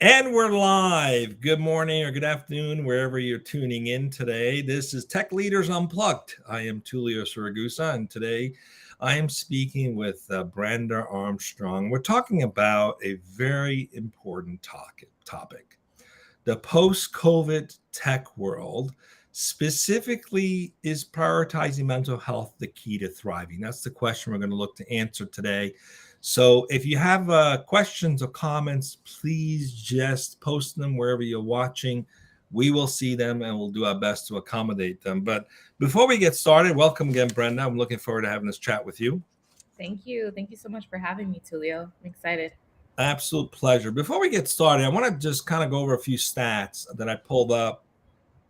And we're live. Good morning or good afternoon, wherever you're tuning in today. This is Tech Leaders Unplugged. I am Tullio Siragusa, and today I am speaking with Brenda Armstrong. We're talking about a very important topic. The post-COVID tech world specifically is prioritizing mental health the key to thriving? That's the question we're going to look to answer today. So if you have questions or comments, please just post them wherever you're watching. We will see them and we'll do our best to accommodate them. But before we get started, welcome again, Brenda. I'm looking forward to having this chat with you. Thank you. Thank you so much for having me, Tullio. I'm excited. Absolute pleasure. Before we get started, I want to just kind of go over a few stats that I pulled up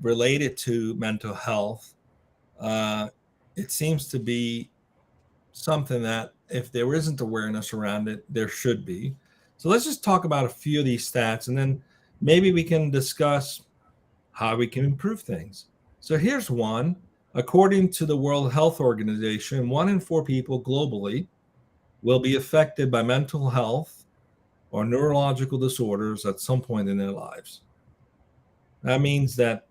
related to mental health. It seems to be something that if there isn't awareness around it, there should be. So let's just talk about a few of these stats and then maybe we can discuss how we can improve things. So here's one. According to the World Health Organization, 1 in 4 people globally will be affected by mental health or neurological disorders at some point in their lives. That means that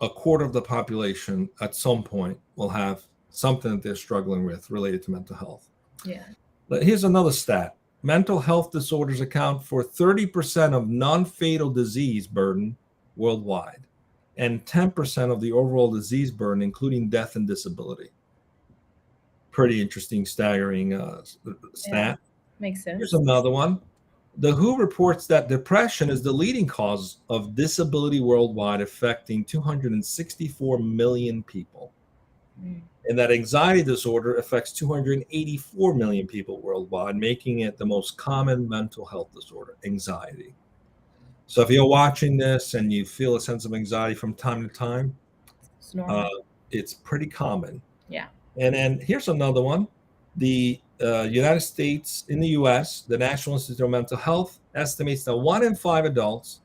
a quarter of the population at some point will have something that they're struggling with related to mental health. Yeah. But here's another stat. Mental health disorders account for 30% of non-fatal disease burden worldwide and 10% of the overall disease burden, including death and disability. Pretty interesting, staggering stat. Yeah, makes sense. Here's another one. The WHO reports that depression is the leading cause of disability worldwide, affecting 264 million people. And that anxiety disorder affects 284 million people worldwide, making it the most common mental health disorder, anxiety. So if you're watching this and you feel a sense of anxiety from time to time, It's normal. it's pretty common. Yeah. And then here's another one. The United States, in the US, the National Institute of Mental Health estimates that 1 in 5 adults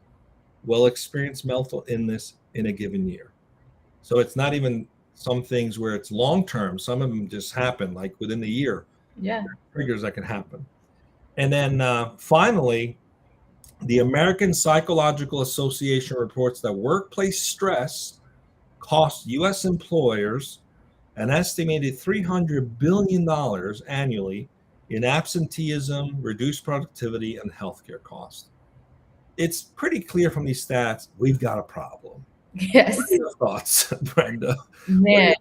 will experience mental illness in a given year. So it's not even some things where it's long-term. Some of them just happen like within the year. Yeah. Triggers that can happen. And then finally, the American Psychological Association reports that workplace stress costs U.S. employers an estimated $300 billion annually in absenteeism, reduced productivity, and healthcare costs. It's pretty clear from these stats, we've got a problem. Yes. What are your thoughts, Brenda? Man.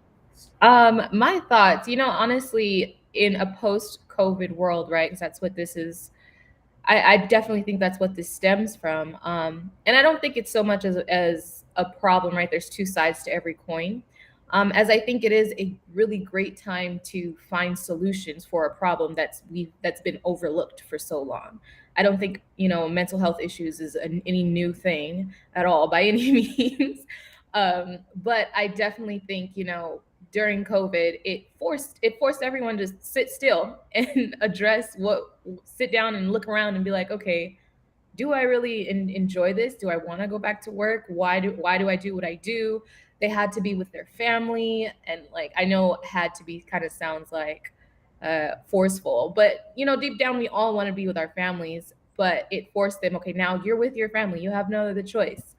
My thoughts, honestly, in a post-COVID world, right? Because that's what this is. I definitely think that's what this stems from. And I don't think it's so much as a problem, right? There's two sides to every coin. As I think it is a really great time to find solutions for a problem that's been overlooked for so long. I don't think mental health issues is any new thing at all by any means, but I definitely think during COVID it forced everyone to sit still and sit down and look around and be like, okay, do I really enjoy this? Do I want to go back to work? Why do I do what I do? They had to be with their family, and like I know had to be kind of sounds like forceful, but deep down we all want to be with our families. But it forced them. Okay, now you're with your family. You have no other choice.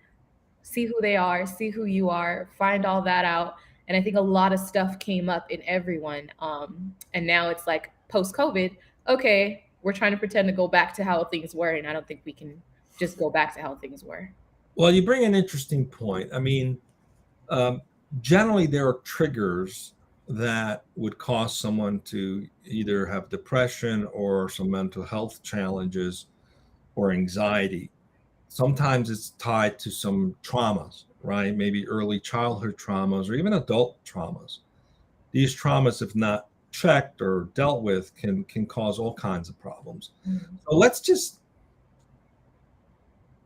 See who they are. See who you are. Find all that out. And I think a lot of stuff came up in everyone. And now it's like post COVID. Okay, we're trying to pretend to go back to how things were, and I don't think we can just go back to how things were. Well, you bring an interesting point. I mean, generally there are triggers that would cause someone to either have depression or some mental health challenges or anxiety. Sometimes it's tied to some traumas, right? Maybe early childhood traumas or even adult traumas. These traumas, if not checked or dealt with, can cause all kinds of problems. Mm-hmm. So let's just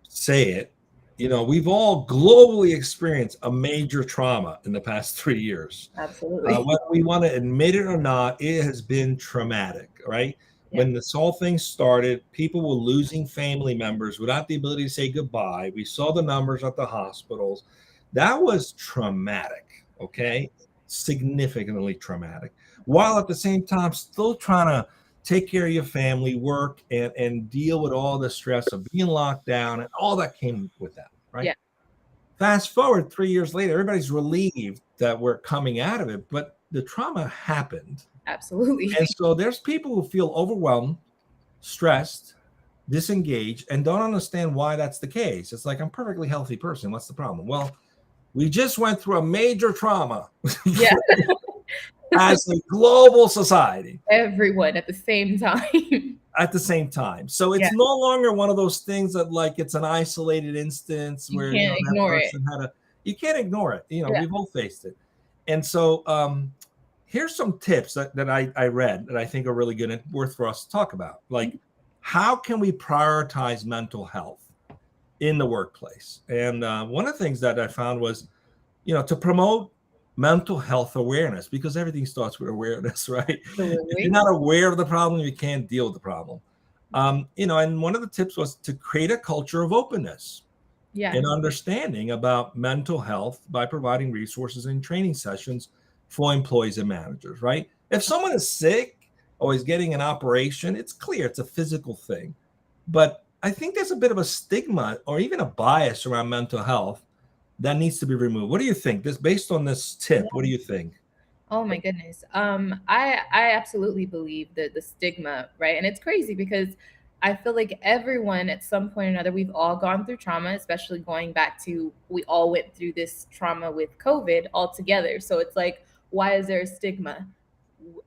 say it. We've all globally experienced a major trauma in the past 3 years. Absolutely. Whether we want to admit it or not, it has been traumatic, right? Yeah. When this whole thing started, people were losing family members without the ability to say goodbye. We saw the numbers at the hospitals. That was traumatic, okay? Significantly traumatic. While at the same time still trying to take care of your family, work, and deal with all the stress of being locked down and all that came with that, right? Yeah. Fast forward 3 years later, everybody's relieved that we're coming out of it, but the trauma happened. Absolutely. And so there's people who feel overwhelmed, stressed, disengaged, and don't understand why that's the case. It's like, I'm a perfectly healthy person. What's the problem? Well, we just went through a major trauma Yeah. as a global society Everyone at the same time. at the same time. So it's Yeah. no longer one of those things that like it's an isolated instance You where can't that ignore it. person had you can't ignore it. Yeah. We've all faced it. And so here's some tips that I read that I think are really good and worth for us to talk about. Like, how can we prioritize mental health in the workplace? And one of the things that I found was, to promote mental health awareness, because everything starts with awareness, right? Absolutely. If you're not aware of the problem, you can't deal with the problem. And one of the tips was to create a culture of openness and understanding about mental health by providing resources and training sessions for employees and managers, right? If someone is sick or is getting an operation, it's clear it's a physical thing. But I think there's a bit of a stigma or even a bias around mental health that needs to be removed. What do you think? Based on this tip, what do you think? Oh my goodness. I absolutely believe that the stigma, right? And it's crazy because I feel like everyone at some point or another, we've all gone through trauma, especially going back to we all went through this trauma with COVID all together. So it's like, why is there a stigma?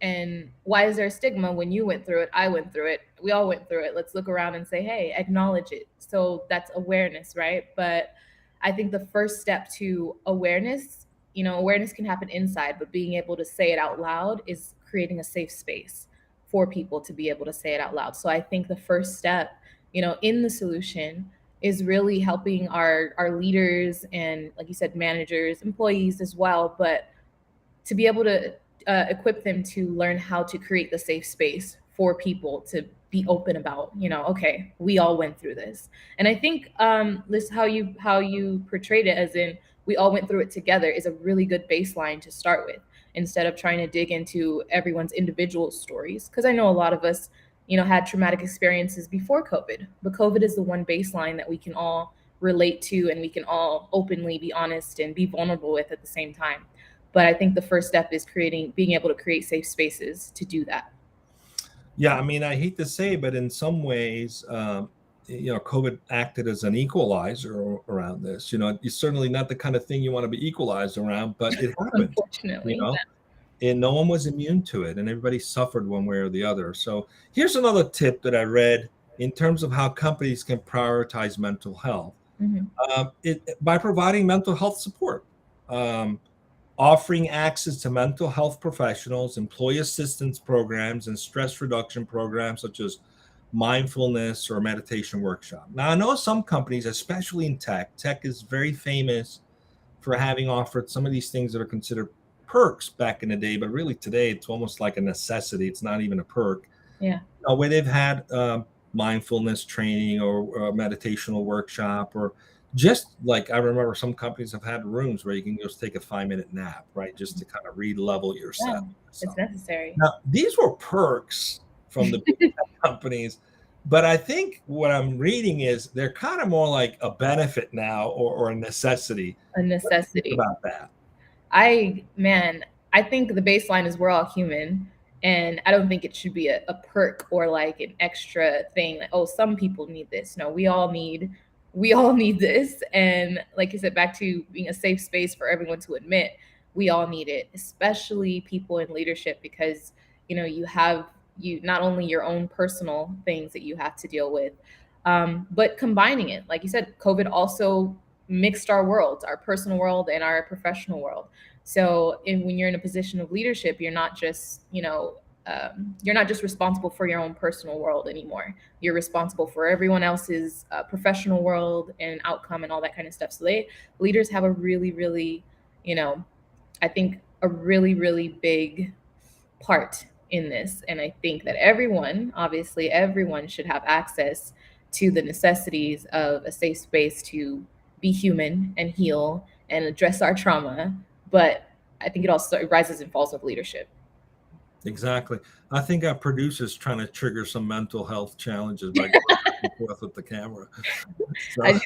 And why is there a stigma when you went through it? I went through it. We all went through it. Let's look around and say, hey, acknowledge it. So that's awareness, right? But I think the first step to awareness, awareness can happen inside, but being able to say it out loud is creating a safe space for people to be able to say it out loud. So I think the first step, in the solution is really helping our leaders and, like you said, managers, employees as well, but to be able to equip them to learn how to create the safe space for people to be open about, okay, we all went through this. And I think this how you portrayed it, as in we all went through it together, is a really good baseline to start with, instead of trying to dig into everyone's individual stories. Because I know a lot of us, had traumatic experiences before COVID, but COVID is the one baseline that we can all relate to and we can all openly be honest and be vulnerable with at the same time. But I think the first step is being able to create safe spaces to do that. Yeah, I mean, I hate to say, but in some ways, COVID acted as an equalizer around this. It's certainly not the kind of thing you want to be equalized around, but it happened. Unfortunately, and no one was immune to it, and everybody suffered one way or the other. So here's another tip that I read in terms of how companies can prioritize mental health by providing mental health support. Offering access to mental health professionals, employee assistance programs, and stress reduction programs such as mindfulness or meditation workshop. Now, I know some companies, especially in tech is very famous for having offered some of these things that are considered perks back in the day, but really today it's almost like a necessity. It's not even a perk. Yeah. Where they've had mindfulness training or a meditational workshop, or just like I remember some companies have had rooms where you can just take a 5-minute nap, right? Just to kind of re-level yourself. Yeah, it's necessary. Now, these were perks from the big companies, but I think what I'm reading is they're kind of more like a benefit now or a necessity. A necessity. What do you think about that? I think the baseline is we're all human. And I don't think it should be a perk or like an extra thing. Like, oh, some people need this. No, we all need this. And like you said, back to being a safe space for everyone to admit, we all need it, especially people in leadership, because, you have not only your own personal things that you have to deal with, but combining it. Like you said, COVID also mixed our worlds, our personal world and our professional world. So when you're in a position of leadership, you're not just, you're not just responsible for your own personal world anymore. You're responsible for everyone else's professional world and outcome and all that kind of stuff. So leaders have a really, really, I think a really, really big part in this. And I think that everyone should have access to the necessities of a safe space to be human and heal and address our trauma. But I think it rises and falls with leadership. Exactly. I think our producer's trying to trigger some mental health challenges by going back and forth with the camera. So I,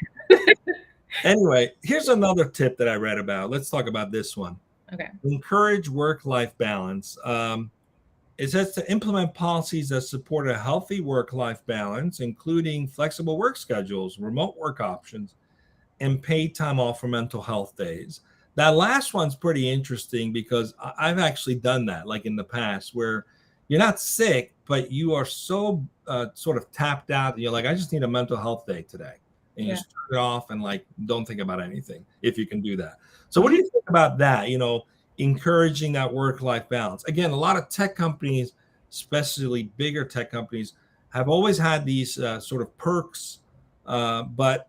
anyway, here's another tip that I read about. Let's talk about this one. okay. Encourage work-life balance. It says to implement policies that support a healthy work-life balance, including flexible work schedules, remote work options, and paid time off for mental health days. That last one's pretty interesting because I've actually done that, like in the past, where you're not sick, but you are so sort of tapped out. You're like, I just need a mental health day today. And you Yeah. just turn it off and like don't think about anything if you can do that. So, what do Mhm. you think about that? Encouraging that work-life balance. Again, a lot of tech companies, especially bigger tech companies, have always had these sort of perks, but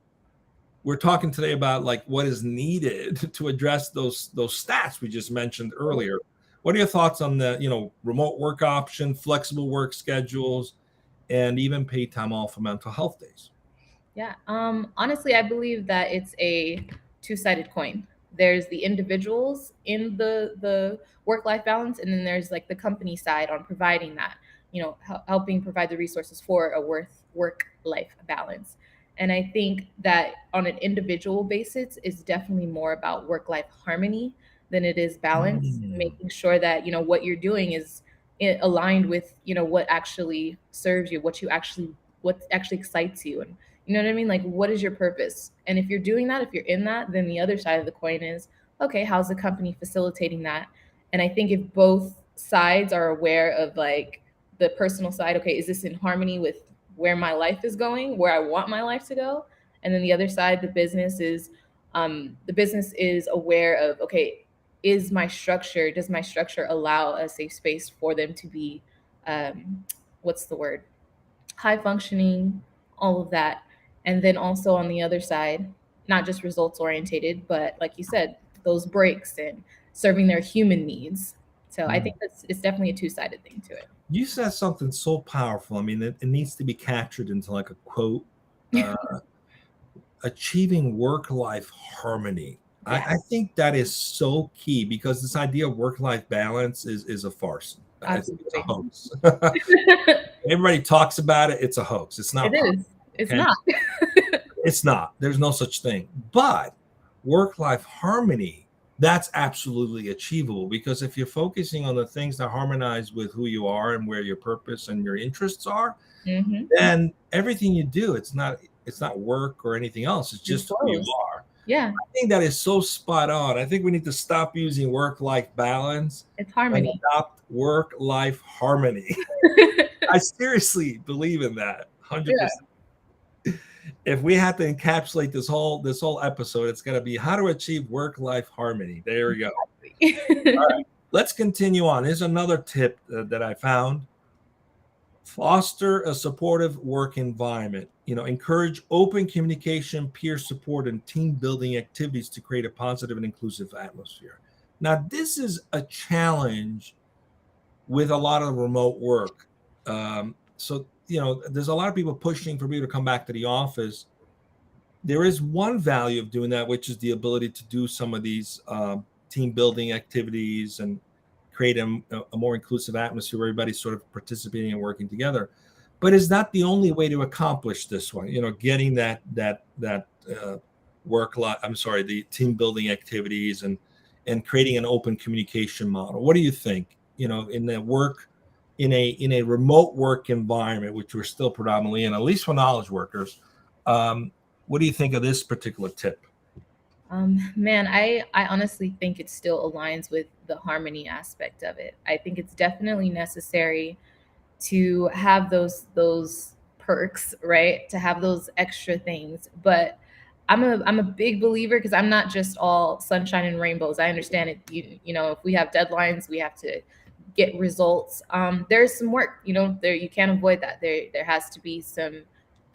we're talking today about like what is needed to address those stats we just mentioned earlier. What are your thoughts on the remote work option, flexible work schedules, and even paid time off for mental health days? Yeah. Honestly, I believe that it's a two-sided coin. There's the individuals in the work-life balance, and then there's like the company side on providing that, helping provide the resources for a work-life balance. And I think that on an individual basis, it's definitely more about work-life harmony than it is balance, Mm. making sure that, what you're doing is aligned with, what actually serves you, what actually excites you, and you know what I mean? Like, what is your purpose? And if you're doing that, if you're in that, then the other side of the coin is, okay, how's the company facilitating that? And I think if both sides are aware of like the personal side, okay, is this in harmony with where my life is going, where I want my life to go? And then the other side, the business is aware of, okay, does my structure allow a safe space for them to be, what's the word? High functioning, all of that. And then also on the other side, not just results orientated, but like you said, those breaks and serving their human needs. So I Mm. think it's definitely a two-sided thing to You said something so powerful. I mean, it needs to be captured into like a quote. Uh, it. Achieving work-life harmony. Yeah, I think that is so key because this idea of work-life balance is a farce. I think it's a absolutely. hoax. Everybody talks about it. It's a hoax. It's It not possible. is. It's Okay. not. It's not. There's no such thing. But work-life harmony, that's absolutely achievable because if you're focusing on the things that harmonize with who you are and where your purpose and your interests are, Hmm. then everything you do, it's not work or anything else. It's It just who you flows. are. Yeah, I think that is so spot on. I think we need to stop using work-life balance it's and harmony. adopt work-life harmony. I seriously believe in that 100%. Yeah. If we had to encapsulate this whole episode, it's going to be how to achieve work-life harmony. There we go. All right, let's continue on. Here's another tip that I found. Foster a supportive work environment. Encourage open communication, peer support, and team building activities to create a positive and inclusive atmosphere. Now, this is a challenge with a lot of remote work. So there's a lot of people pushing for people to come back to the office. There is one value of doing that, which is the ability to do some of these team building activities and create a more inclusive atmosphere where everybody's sort of participating and working together. But is that the only way to accomplish this one? Getting that work lot. I'm sorry, the team building activities and creating an open communication model. What do you think? In a remote work environment, which we're still predominantly in, at least for knowledge workers. Um, what do you think of this particular tip? Man, I honestly think it still aligns with the harmony aspect of it. I think it's definitely necessary to have those perks, right? To have those extra things. But I'm a big believer because I'm not just all sunshine and rainbows. I understand it. If we have deadlines, we have to get results. There's some work. There you can't avoid that. There has to be some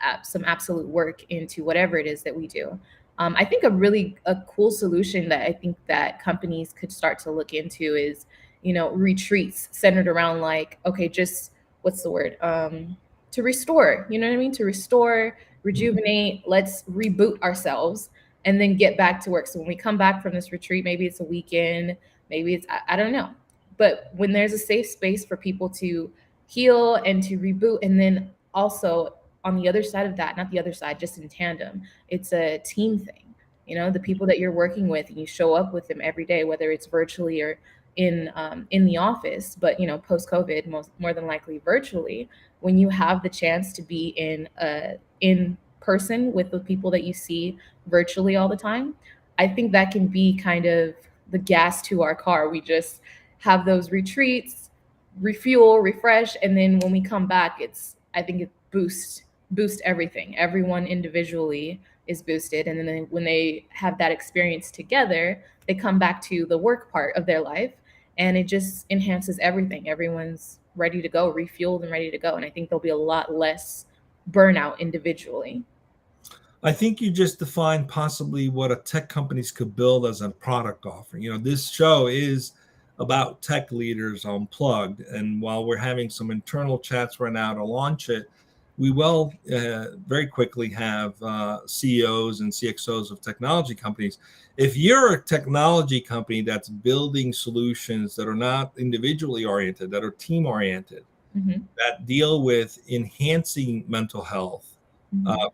absolute work into whatever it is that we do. I think a cool solution that I think that companies could start to look into is, retreats centered around like, okay, just what's the word? To restore, you know what I mean? To restore, rejuvenate, let's reboot ourselves and then get back to work. So when we come back from this retreat, maybe it's a weekend, maybe I don't know. But when there's a safe space for people to heal and to reboot, and then also on the other side of that, not the other side, just in tandem, it's a team thing. The people that you're working with, and you show up with them every day, whether it's virtually or in the office, but post COVID, more than likely virtually. When you have the chance to be in person with the people that you see virtually all the time, I think that can be kind of the gas to our car. We just have those retreats, refuel, refresh, and then when we come back, I think it boost everything. Everyone individually is boosted, and then when they have that experience together, they come back to the work part of their life, and it just enhances everything. Everyone's ready to go, refueled and ready to go, and I think there'll be a lot less burnout individually. I think you just defined possibly what a tech companies could build as a product offering. This show is about Tech Leaders Unplugged, and while we're having some internal chats right now to launch it, we will very quickly have CEOs and CXOs of technology companies. If you're a technology company that's building solutions that are not individually oriented, that are team oriented, that deal with enhancing mental health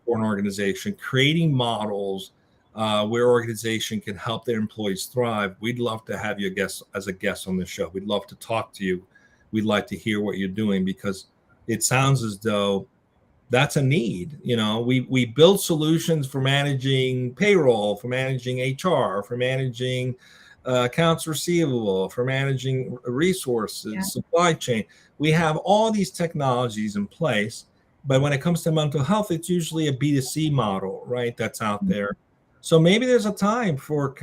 for an organization, creating models where organization can help their employees thrive, we'd love to have you as a guest on the show. We'd love to talk to you. We'd like to hear what you're doing, because it sounds as though that's a need. We build solutions for managing payroll, for managing HR, for managing accounts receivable, for managing resources, supply chain. We have all these technologies in place, but when it comes to mental health, it's usually a B2C model, right? That's out there. So maybe there's a time for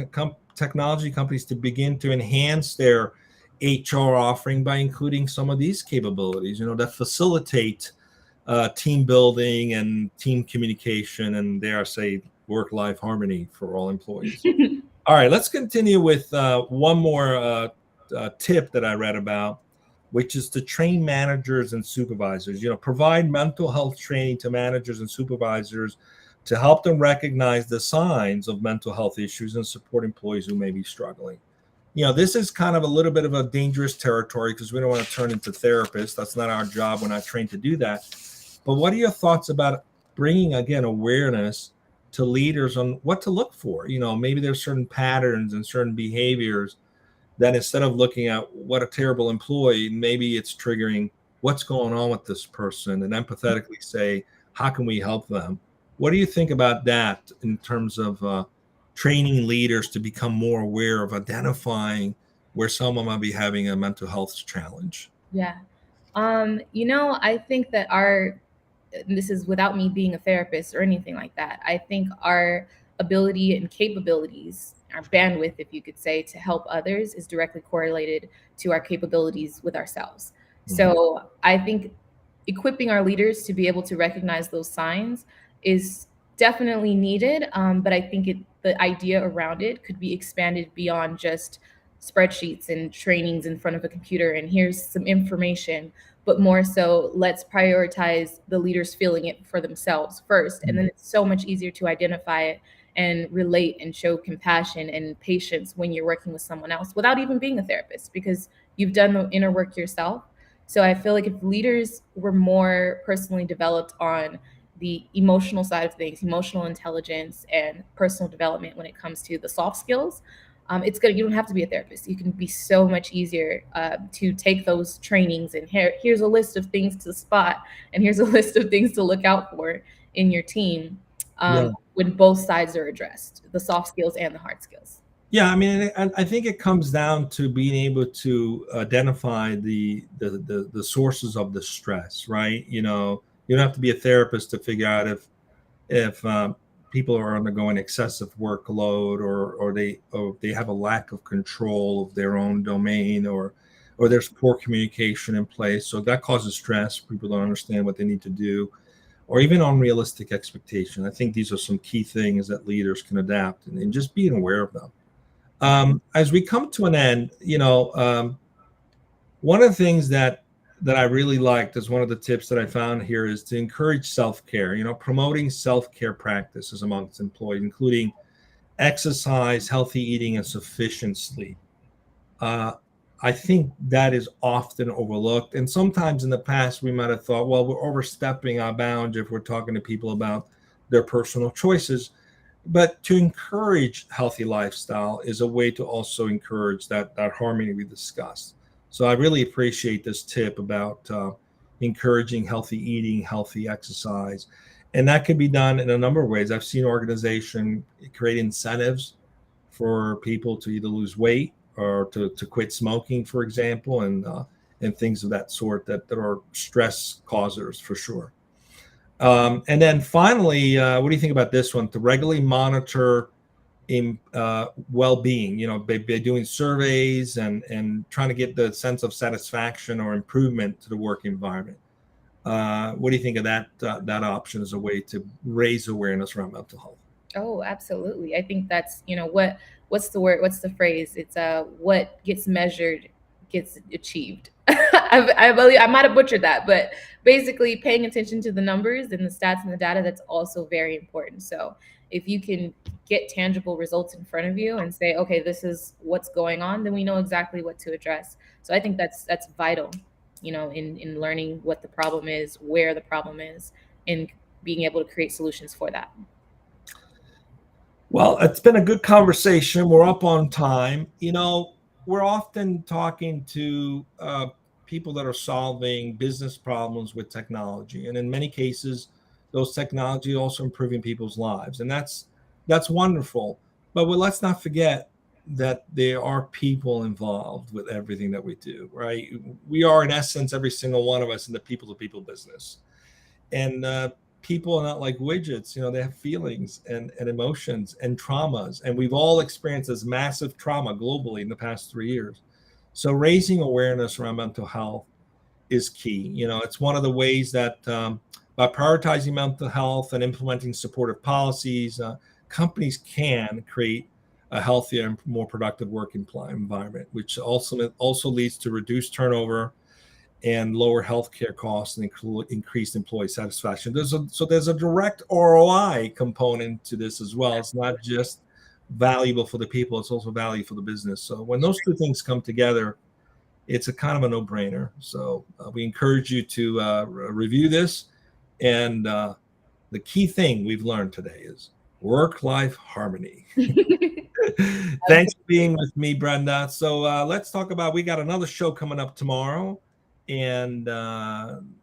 technology companies to begin to enhance their HR offering by including some of these capabilities, that facilitate team building and team communication, and dare I say, work-life harmony for all employees. All right, let's continue with one more tip that I read about, which is to train managers and supervisors. Provide mental health training to managers and supervisors to help them recognize the signs of mental health issues and support employees who may be struggling. This is kind of a little bit of a dangerous territory, because we don't want to turn into therapists. That's not our job. We're not trained to do that. But what are your thoughts about bringing, again, awareness to leaders on what to look for? Maybe there's certain patterns and certain behaviors that, instead of looking at what a terrible employee, maybe it's triggering what's going on with this person, and empathetically say, how can we help them? What do you think about that in terms of training leaders to become more aware of identifying where someone might be having a mental health challenge? Yeah. I think that this is without me being a therapist or anything like that, I think our ability and capabilities, our bandwidth, if you could say, to help others is directly correlated to our capabilities with ourselves. So I think equipping our leaders to be able to recognize those signs is definitely needed. But I think the idea around it could be expanded beyond just spreadsheets and trainings in front of a computer and here's some information, but more so, let's prioritize the leaders feeling it for themselves first. And then it's so much easier to identify it and relate and show compassion and patience when you're working with someone else without even being a therapist, because you've done the inner work yourself. So I feel like if leaders were more personally developed on the emotional side of things, emotional intelligence and personal development when it comes to the soft skills, it's good. You don't have to be a therapist. You can be so much easier to take those trainings, and here's a list of things to spot, and here's a list of things to look out for in your team when both sides are addressed, the soft skills and the hard skills. Yeah, I mean, I think it comes down to being able to identify the sources of the stress, right? You don't have to be a therapist to figure out if people are undergoing excessive workload, or they have a lack of control of their own domain, or there's poor communication in place. So that causes stress. People don't understand what they need to do, or even unrealistic expectation. I think these are some key things that leaders can adapt, and just being aware of them. As we come to an end, one of the things that I really liked as one of the tips that I found here is to encourage self-care, promoting self-care practices amongst employees, including exercise, healthy eating, and sufficient sleep. I think that is often overlooked. And sometimes in the past, we might have thought, well, we're overstepping our bounds if we're talking to people about their personal choices. But to encourage healthy lifestyle is a way to also encourage that harmony we discussed. So I really appreciate this tip about encouraging healthy eating, healthy exercise. And that can be done in a number of ways. I've seen organizations create incentives for people to either lose weight or to quit smoking, for example, and things of that sort that are stress causers for sure. And then finally, what do you think about this one? To regularly monitor in well-being, by doing surveys and trying to get the sense of satisfaction or improvement to the work environment. What do you think of that option as a way to raise awareness around mental health? Oh, absolutely. I think that's, what's the word? What's the phrase? It's what gets measured gets achieved. I believe I might have butchered that, but basically paying attention to the numbers and the stats and the data, that's also very important. So if you can get tangible results in front of you and say, okay, this is what's going on, then we know exactly what to address. So I think that's vital, in learning what the problem is, where the problem is, and being able to create solutions for that. Well, it's been a good conversation. We're up on time. We're often talking to people that are solving business problems with technology, and in many cases, those technology also improving people's lives, and that's wonderful. But let's not forget that there are people involved with everything that we do. Right? We are, in essence, every single one of us in the people-to-people business, and people are not like widgets. They have feelings and emotions and traumas, and we've all experienced this massive trauma globally in the past 3 years. So raising awareness around mental health is key. It's one of the ways that by prioritizing mental health and implementing supportive policies, companies can create a healthier and more productive work environment, which also leads to reduced turnover and lower healthcare costs and increased employee satisfaction. So there's a direct ROI component to this as well. It's not just valuable for the people, it's also valuable for the business. So when those two things come together, it's a kind of a no-brainer. So we encourage you to review this. And the key thing we've learned today is work-life harmony. Thanks for being with me, Brenda. So let's talk about, we got another show coming up tomorrow. And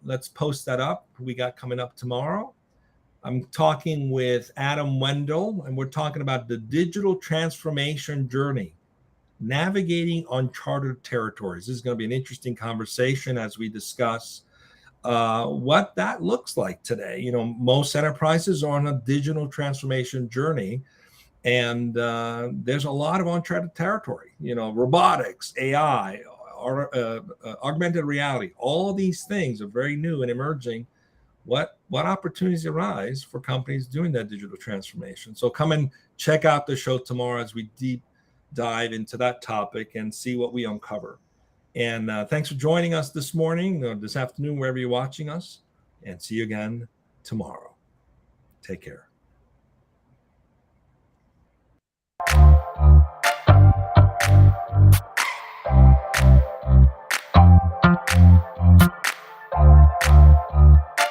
let's post that up. We got coming up tomorrow. I'm talking with Adam Wendell, and we're talking about the digital transformation journey, navigating uncharted territories. This is going to be an interesting conversation as we discuss what that looks like today. Most enterprises are on a digital transformation journey, and there's a lot of uncharted territory. Robotics, AI, augmented reality, all these things are very new and emerging. What opportunities arise for companies doing that digital transformation? So come and check out the show tomorrow as we deep dive into that topic and see what we uncover. And thanks for joining us this morning or this afternoon, wherever you're watching us, and see you again tomorrow. Take care.